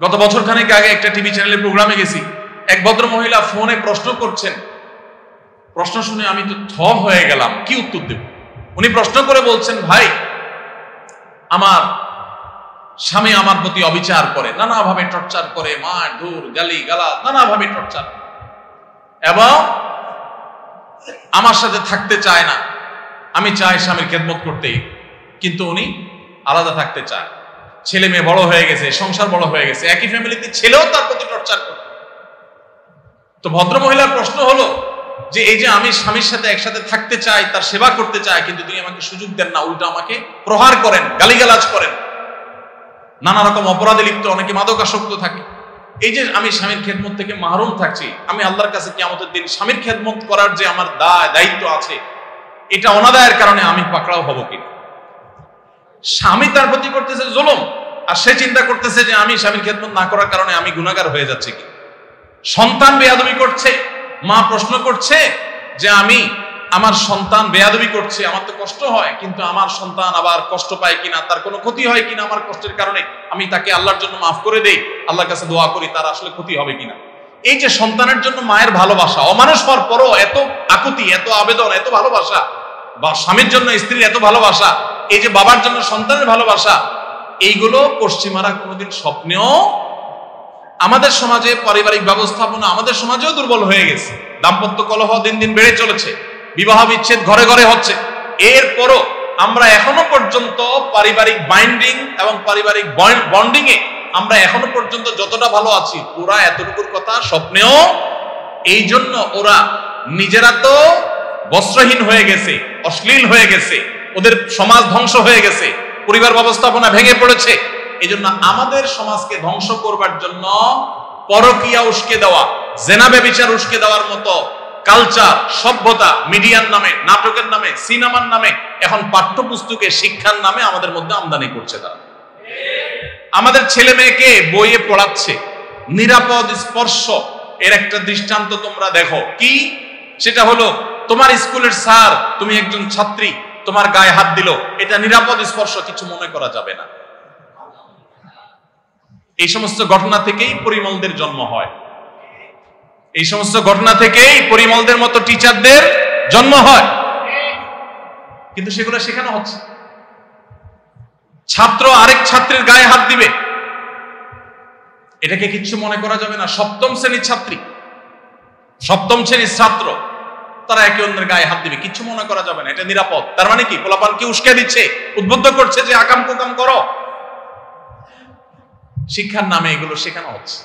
গত বছর খানেক আগে একটা টিভি চ্যানেলের প্রোগ্রামে গেছি, এক ভদ্র মহিলা ফোনে প্রশ্ন করছেন। প্রশ্ন শুনে আমি তো থ হয়ে গেলাম, কি উত্তর দেব। উনি প্রশ্ন করে বলছেন, ভাই আমার স্বামী আমার প্রতি অবিচার করে, নানাভাবে টর্চার করে, মার ধুর গালি গালা নানাভাবে টর্চার, এবং আমার সাথে থাকতে চায় না। আমি চাই স্বামীর খেদমত করতে, কিন্তু উনি আলাদা থাকতে চায়। ছেলে মেয়ে বড় হয়ে গেছে, সংসার বড় হয়ে গেছে, একই ফ্যামিলিতে ছেলেও তার প্রতি টর্চার করে। তো ভদ্র মহিলার প্রশ্ন হলো যে এই যে আমি স্বামীর সাথে একসাথে থাকতে চাই, তার সেবা করতে চাই, কিন্তু তিনি আমাকে সুযোগ দেন না, উল্টো আমাকে প্রহার করেন, গালিগালাজ করেন, নানা রকম অপরাধে লিপ্ত, অনেকে মাদকাসক্ত থাকে। এই যে আমি স্বামীর খেদমত থেকে মাহরুম থাকছি, আমি আল্লাহর কাছে কিয়ামতের দিন স্বামীর খেদমত করার যে আমার দায়িত্ব আছে, এটা অনাদায়ের কারণে আমি পাকড়াও হব কিনা। স্বামী তার প্রতি করতেছে জুলুম, আর সে চিন্তা করতেছে যে আমি স্বামীর খেদমত না করার কারণে আমি গুনাহগার হয়ে যাচ্ছি কি। সন্তান বেয়াদবি করছে, মা প্রশ্ন করছে যে আমার সন্তান বেয়াদবি করছে, আমার তো কষ্ট হয়, কিন্তু আমার সন্তান আবার কষ্ট পায় কিনা, তার কোনো ক্ষতি হয় কিনা আমার কষ্টের কারণে, আমি তাকে আল্লাহর জন্য মাফ করে দেই, আল্লাহর কাছে দোয়া করি তার আসলে ক্ষতি হবে কিনা। এই যে সন্তানের জন্য মায়ের ভালোবাসা, অমানুষ হওয়ার পরও এত আকুতি, এত আবেদন, এত ভালোবাসা, বা স্বামীর জন্য স্ত্রীর এত ভালোবাসা, এই যে বাবার জন্য সন্তানের ভালোবাসা, এইগুলো পশ্চিমারা কোনোদিন স্বপ্নেও, আমাদের সমাজে পারিবারিক ব্যবস্থাপনা আমাদের সমাজেও দুর্বল হয়ে গেছে। দাম্পত্য কলহ দিন দিন বেড়ে চলেছে, বিবাহ বিচ্ছেদ ঘরে ঘরে হচ্ছে। এরপরও আমরা এখনো পর্যন্ত পারিবারিক বাইন্ডিং এবং পারিবারিক বন্ডিং এ আমরা এখনো পর্যন্ত যতটা ভালো আছি, ওরা এতটুকুর কথা স্বপ্নেও। এই জন্য ওরা নিজেরা তো বস্ত্রহীন হয়ে গেছে, অশ্লীল হয়ে গেছে, ওদের সমাজ ধ্বংস হয়ে গেছে, পরিবার ব্যবস্থাপনা ভেঙে পড়েছে। এই জন্য আমাদের সমাজকে ধ্বংস করবার জন্য পরকীয়া উস্কে দেওয়া, জেনা ব্যভিচার উস্কে দেওয়ার মতো কালচার, সভ্যতা মিডিয়ার নামে, নাটকের নামে, সিনেমার নামে, এখন পাঠ্যপুস্তকে শিক্ষার নামে আমাদের মধ্যে আমদানি করছে তারা। আমাদের ছেলে মেয়েকে বইয়ে পড়াচ্ছে নিরাপদ স্পর্শ। এর একটা দৃষ্টান্ত তোমরা দেখো, কি সেটা হলো তোমার স্কুলের স্যার, তুমি একজন ছাত্রী, তোমার গায়ে হাত দিল, এটা নিরাপদ স্পর্শ, কিছু মনে করা যাবে না। এই সমস্ত ঘটনা থেকেই পরিমলদের জন্ম হয়, এই সমস্ত ঘটনা থেকেই পরিমলদের মতো টিচারদের জন্ম হয়, কিন্তু সেগুলো শেখানো হচ্ছে। ছাত্র আরেক ছাত্রের গায়ে হাত দিবে, এটাকে কিচ্ছু মনে করা যাবে না। সপ্তম শ্রেণীর ছাত্রী, সপ্তম শ্রেণীর ছাত্র, তারা একে অন্যের গায়ে হাত দিবে, কিচ্ছু মনে করা যাবে না, এটা নিরাপদ। তার মানে কি, পোলাপানকে উস্কে দিচ্ছে, উদ্বুদ্ধ করছে যে আকাম কুকাম করো। শিক্ষার নামে এগুলো শেখানো হচ্ছে।